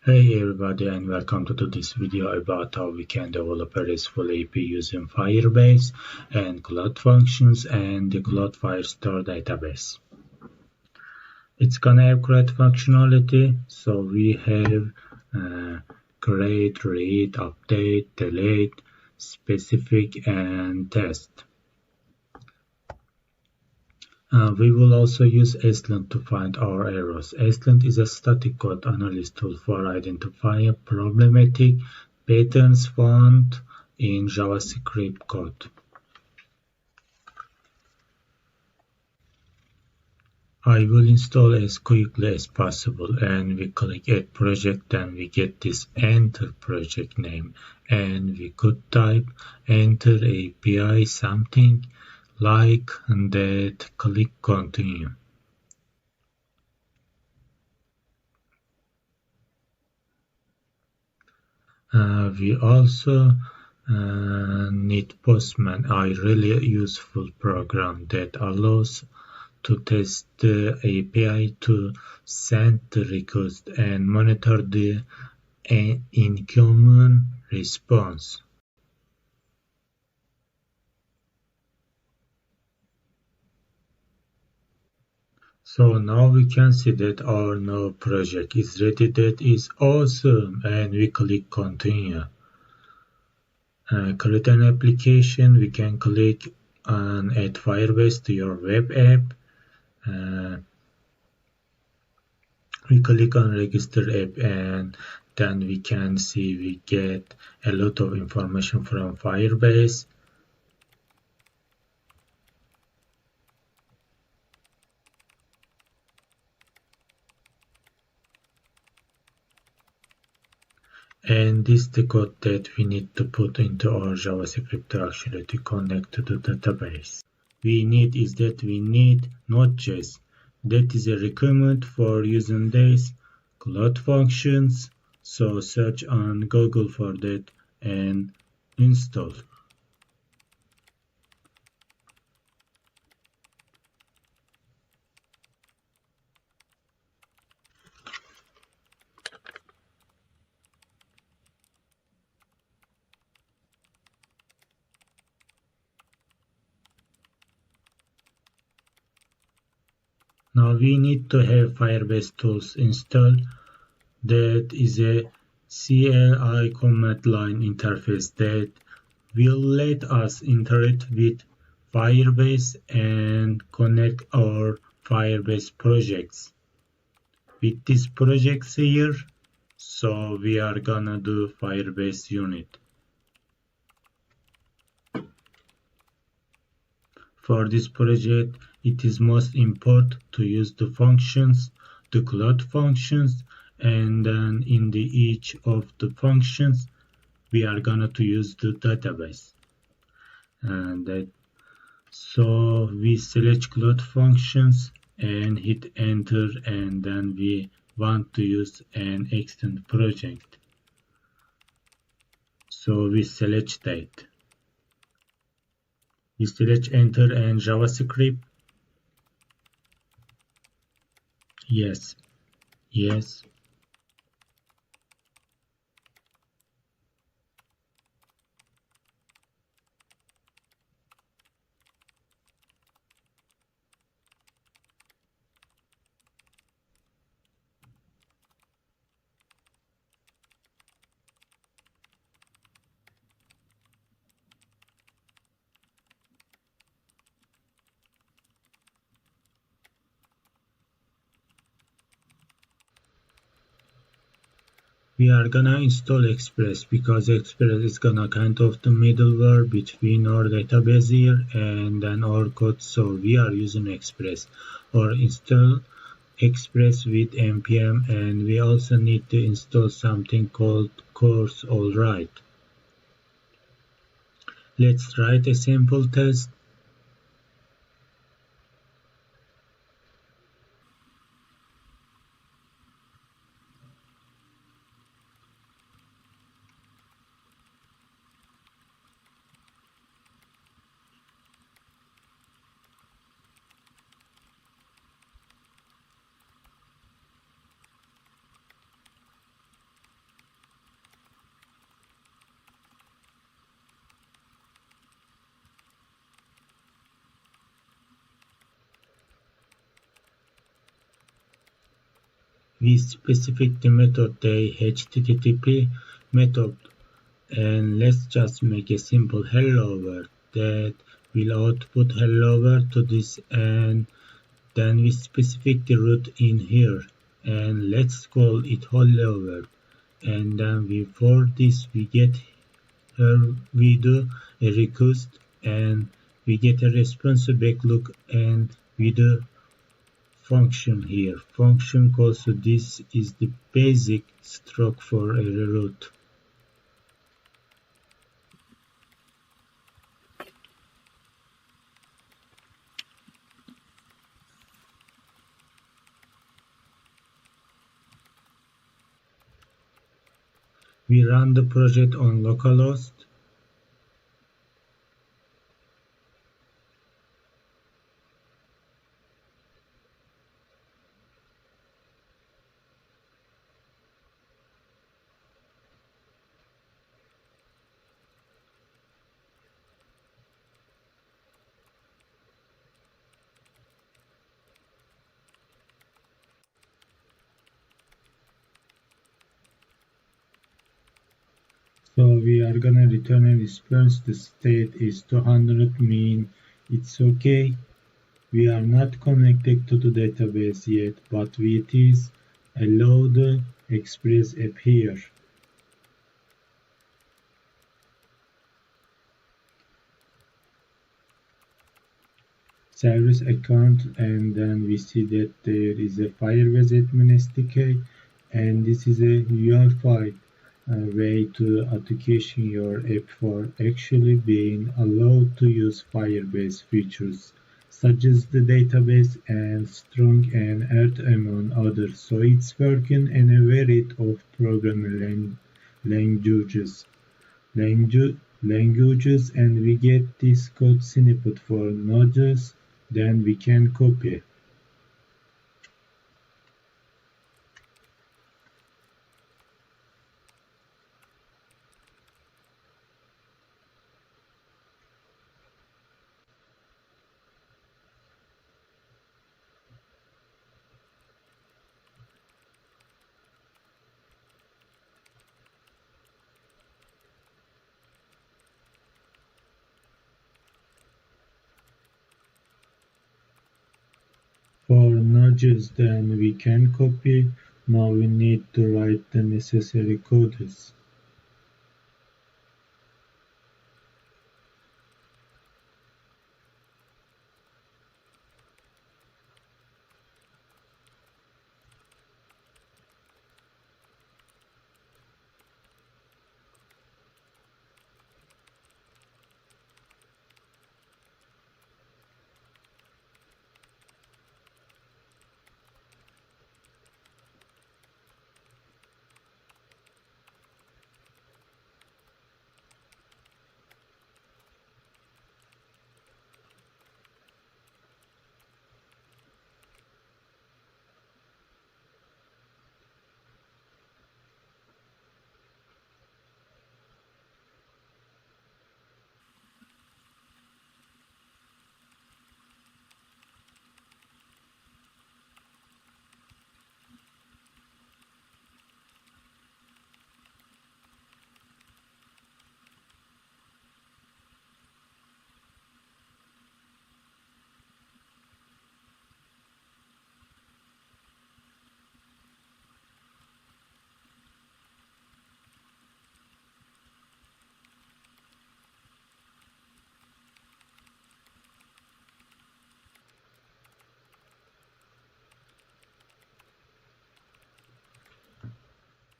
Hey everybody and welcome to this video about how we can develop a RESTful API using Firebase and Cloud Functions and the Cloud Firestore database. It's gonna have CRUD functionality, so we have create, read, update, delete, specific and test. We will also use ESLint to find our errors. ESLint is a static code analysis tool for identifying problematic patterns found in JavaScript code. I will install as quickly as possible, and we click add project, then we get this enter project name, and we could type enter API something like that, click continue. We also need Postman, a really useful program that allows to test the API to send the request and monitor the incoming response. So now we can see that our new project is ready. That is awesome, and we click continue. Create an application. We can click on add Firebase to your web app. We click on register app, and then we can see we get a lot of information from Firebase. And this is the code that we need to put into our JavaScript to actually connect to the database. We need Node.js. That is a requirement for using this Cloud Functions. So search on Google for that and install. Now we need to have Firebase tools installed. That is a CLI command line interface that will let us interact with Firebase and connect our Firebase projects. With these projects here, so we are gonna do Firebase unit. For this project, it is most important to use the functions, the Cloud Functions, and then in each of the functions, we are gonna to use the database. So we select Cloud Functions and hit enter, and then we want to use an extend project. So we select that. We select enter and JavaScript. Yes. We are gonna install Express because Express is gonna kind of the middleware between our database here and then our code. So we are using Express or install Express with npm, and we also need to install something called course alright. Let's write a simple test. we specify the method the HTTP method, and let's just make a simple hello world that will output hello world to this, and then we specify the root in here, and let's call it hello world, and then we for this we get here we do a request and we get a response back look, and we do function here. Function calls, so this is the basic struct for a root. We run the project on localhost. So we are gonna return a response. The state is 200, mean it's okay. We are not connected to the database yet, but it is allow the express app here. Service account, and then we see that there is a Firebase admin SDK, and this is a unified way to authentication your app for actually being allowed to use Firebase features such as the database and strong and earth among others. So it's working in a variety of programming languages languages, and we get this code snippet for nodes, then we can copy. For nudges, then we can copy. Now we need to write the necessary codes.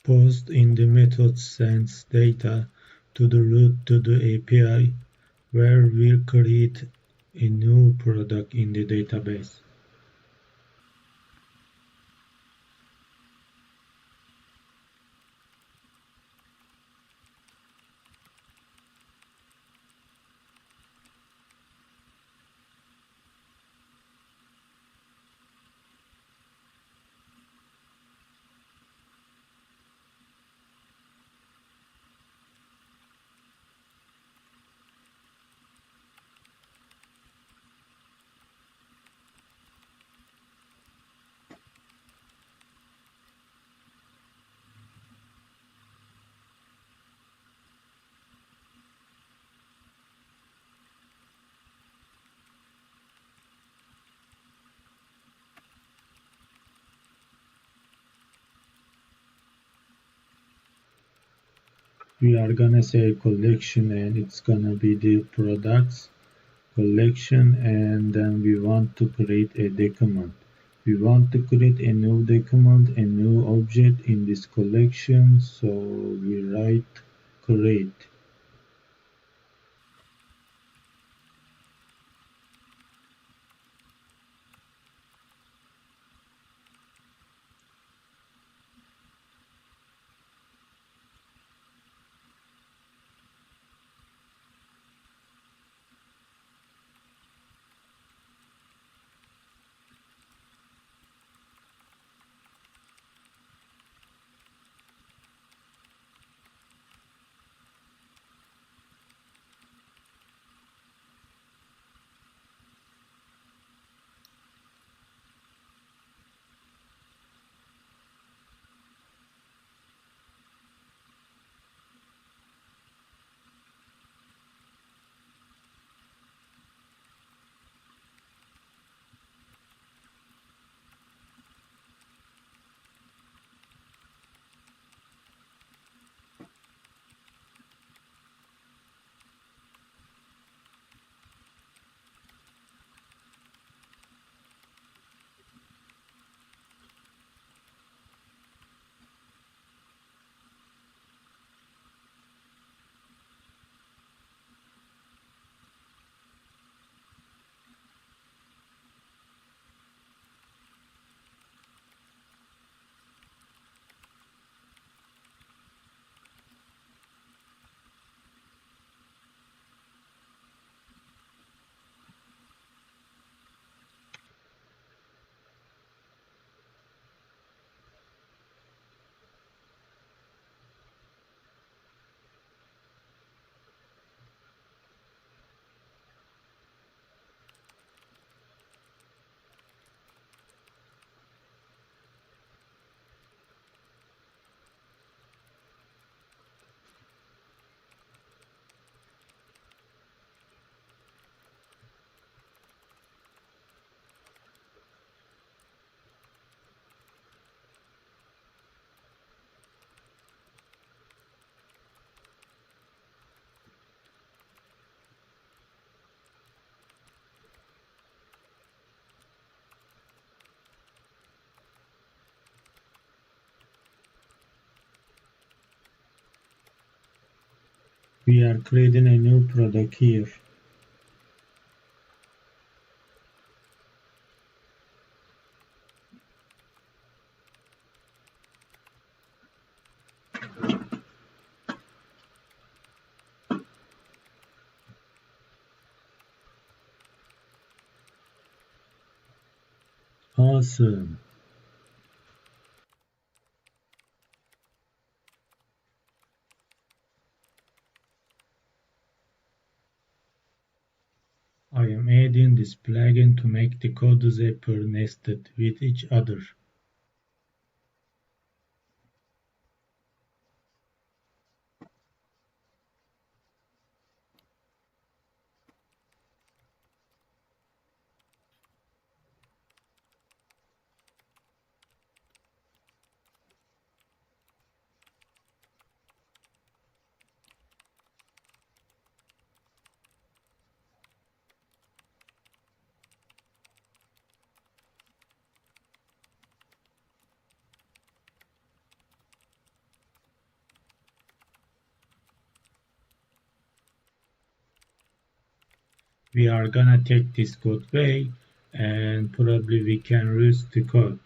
Post in the method sends data to the root to the API, where we'll create a new product in the database. we are gonna say collection, and it's gonna be the products collection, and then we want to create a document. We want to create a new document, a new object in this collection, so we write create. We are creating a new product here. Awesome. I am adding this plugin to make the code zipper nested with each other. We are gonna take this code way, and probably we can use the code.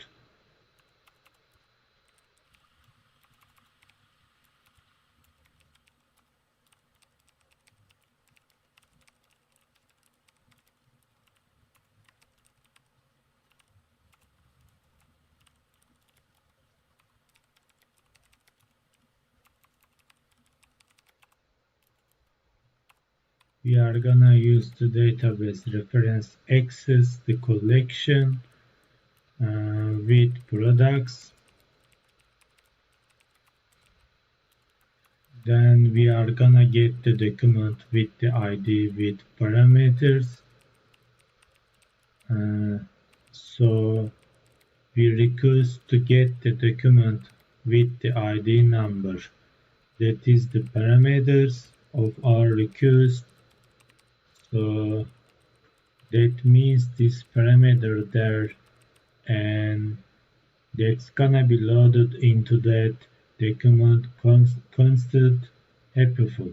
We are gonna use the database reference access the collection with products. Then we are gonna get the document with the ID with parameters. So we request to get the document with the ID number. that is the parameters of our request. So that means this parameter there, and that's gonna be loaded into that document constant helpful.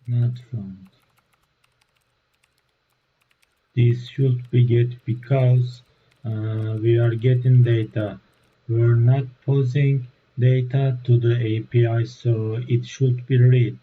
Not found. This should be get because we are getting data. We're not posing data to the API, so it should be read.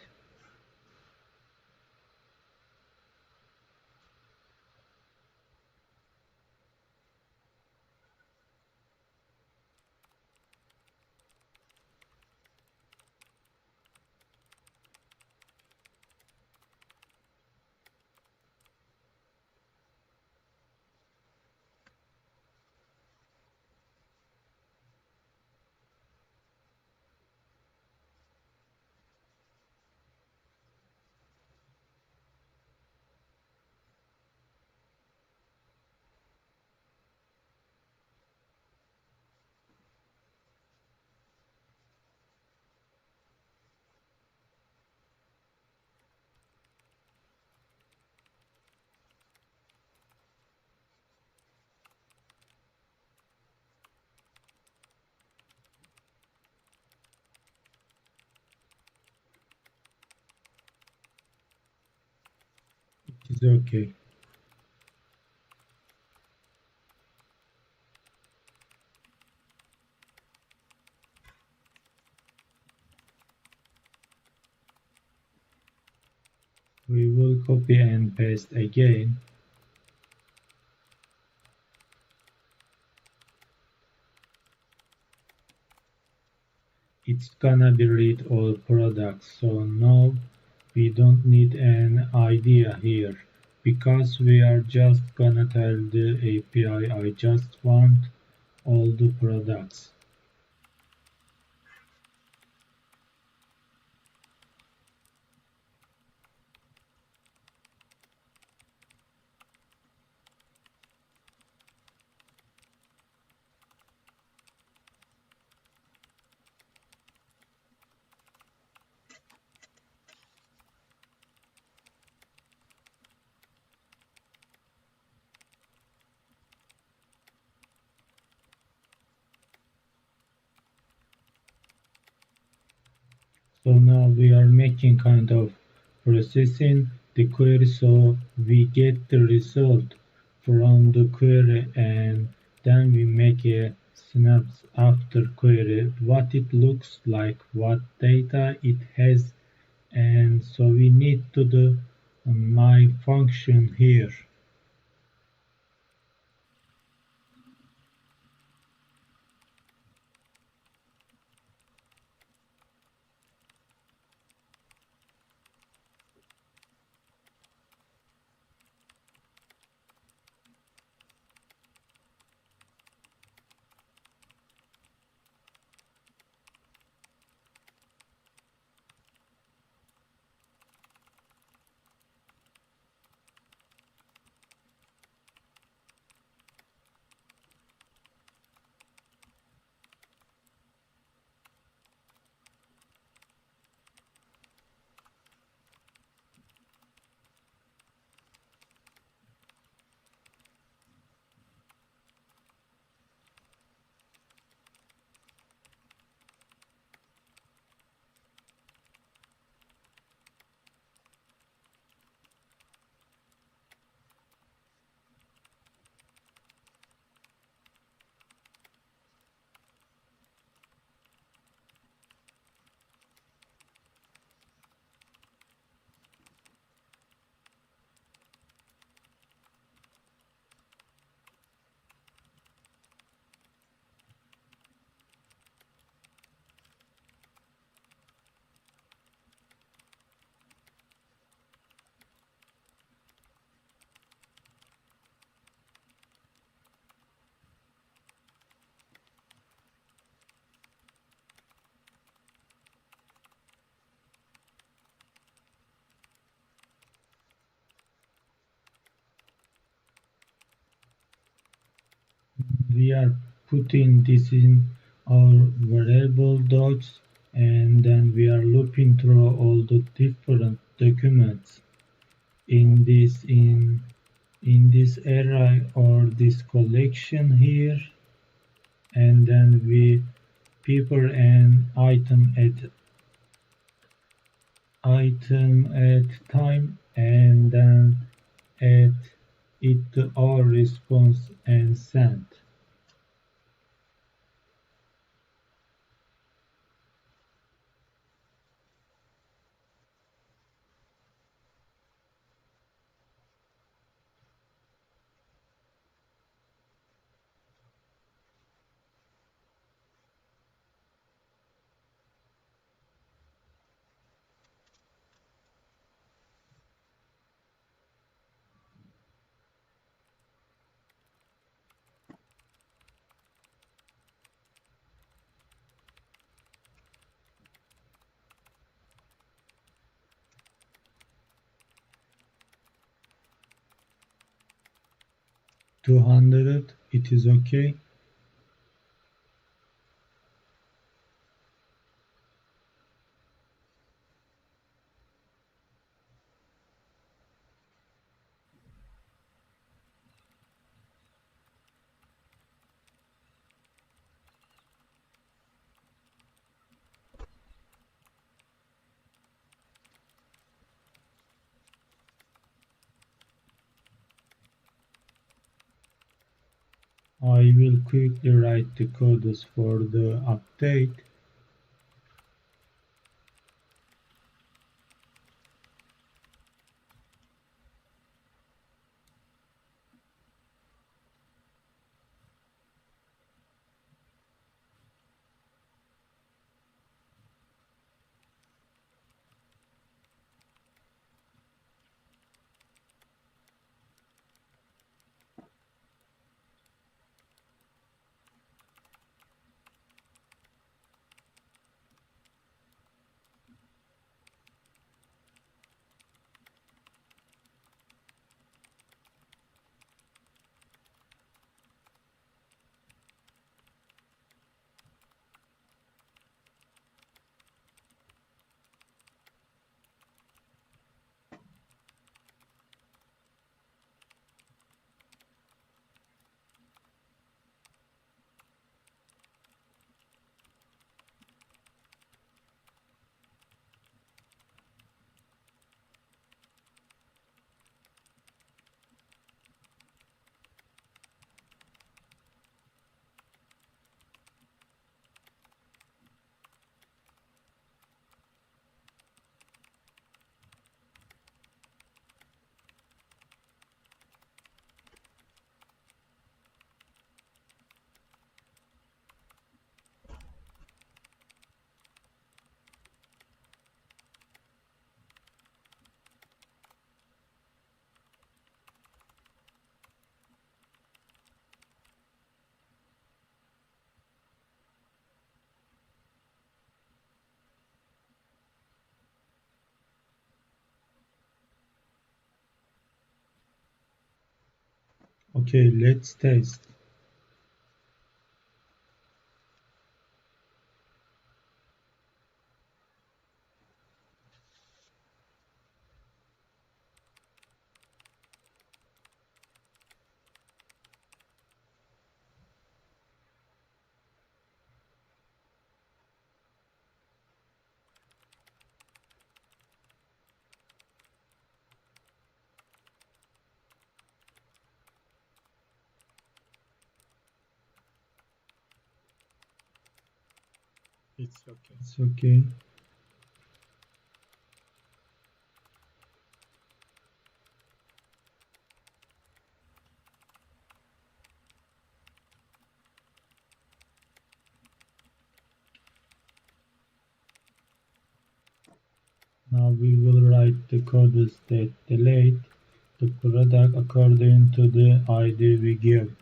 It is okay. We will copy and paste again. It's gonna be read all products, so no, we don't need an idea here, because we are just gonna tell the API I just want all the products. So now we are making kind of processing the query, so we get the result from the query, and then we make a snaps after query, what it looks like, what data it has, and so we need to do my function here. we are putting this in our variable docs, and then we are looping through all the different documents in this array or this collection here, and then we prepare an item at time, and then add it to our response and send. $200, it is okay. I will quickly write the codes for the update. Okay, let's test. It's okay. It's okay. Now we will write the codes that delete the product according to the ID we give.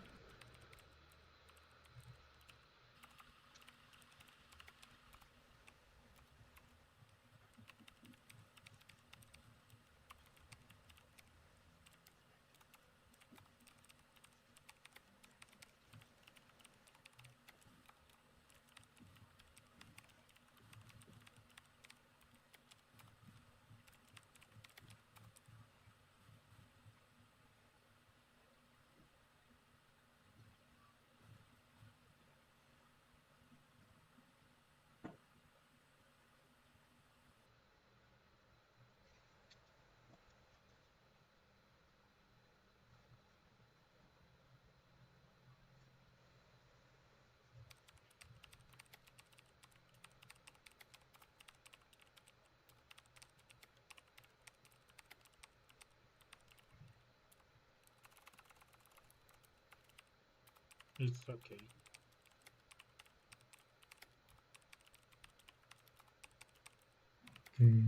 It's okay. Okay.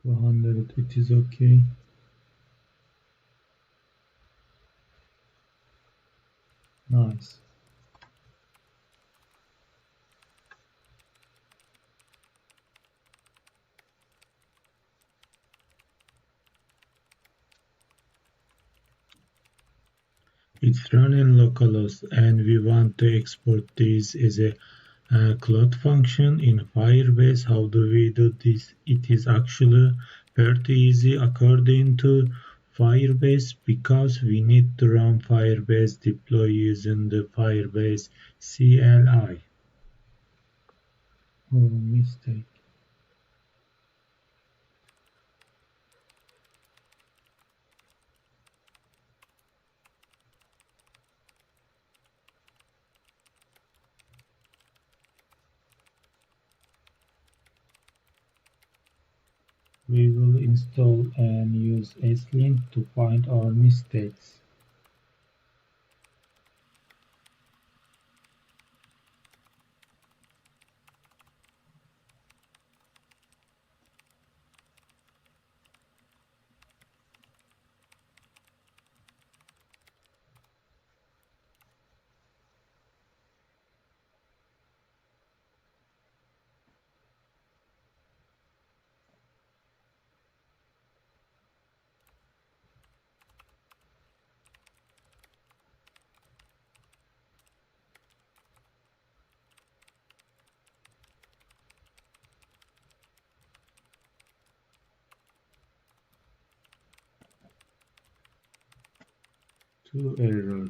$200, it is okay. Nice. It's running localhost and we want to export this as a Cloud function in Firebase. How do we do this? It is actually pretty easy according to Firebase because we need to run Firebase deploy using the Firebase CLI. Oh, mistake. We will install and use slint to find our mistakes. Two error.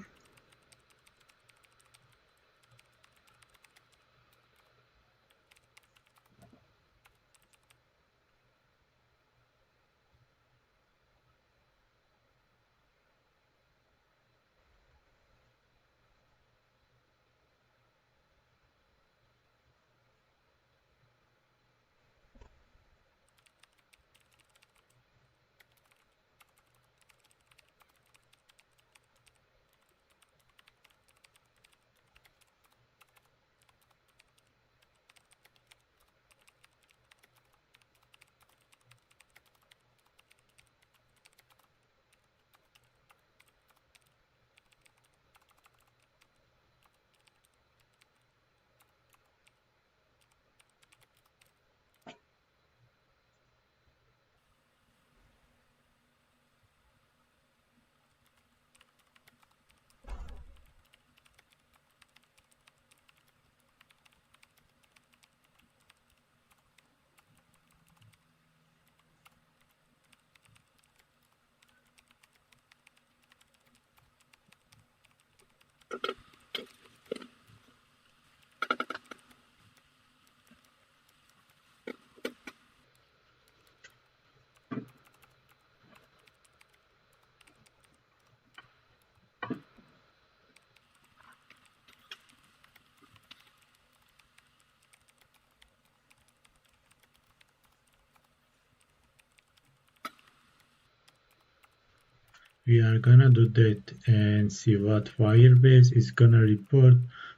We are gonna do that and see what Firebase is gonna report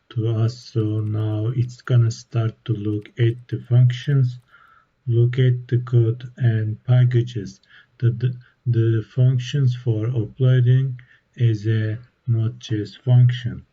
to us. So now it's gonna start to look at the functions, look at the code and packages. The functions for uploading as a Node.js function.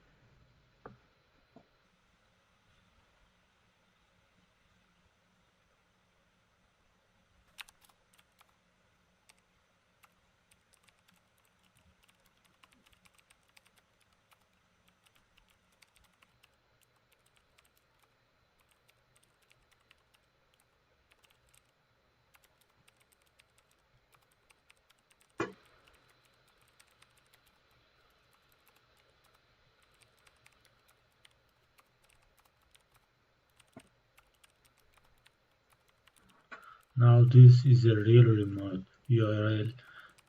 Now this is a real remote URL.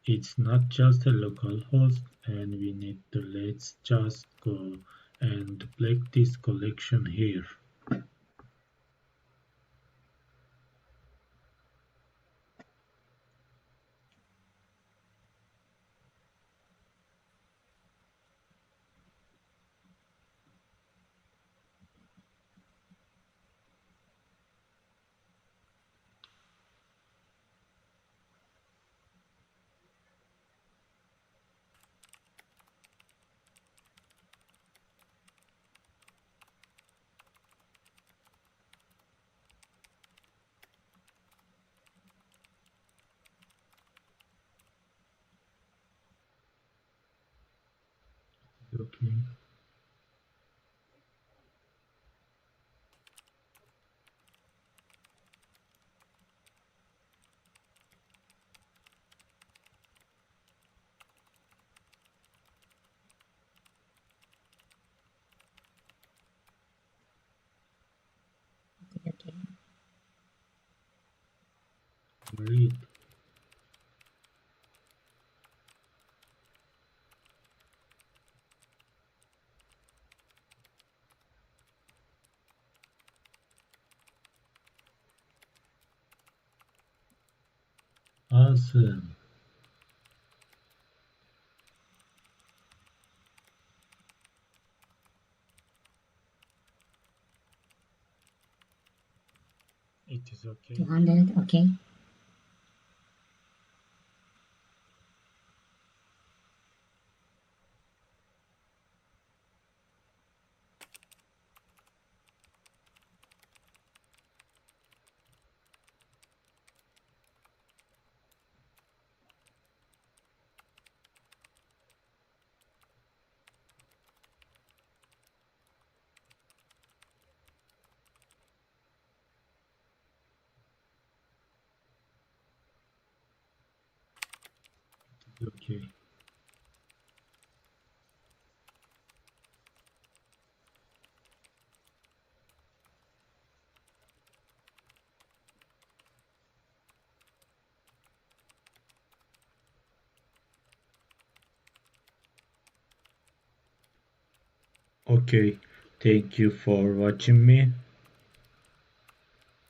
It's not just a local host and we need to let's just go and duplicate this collection here. Okay. Okay. Great. Awesome. It is okay. 200. Okay. It is okay. Okay. Thank you for watching me.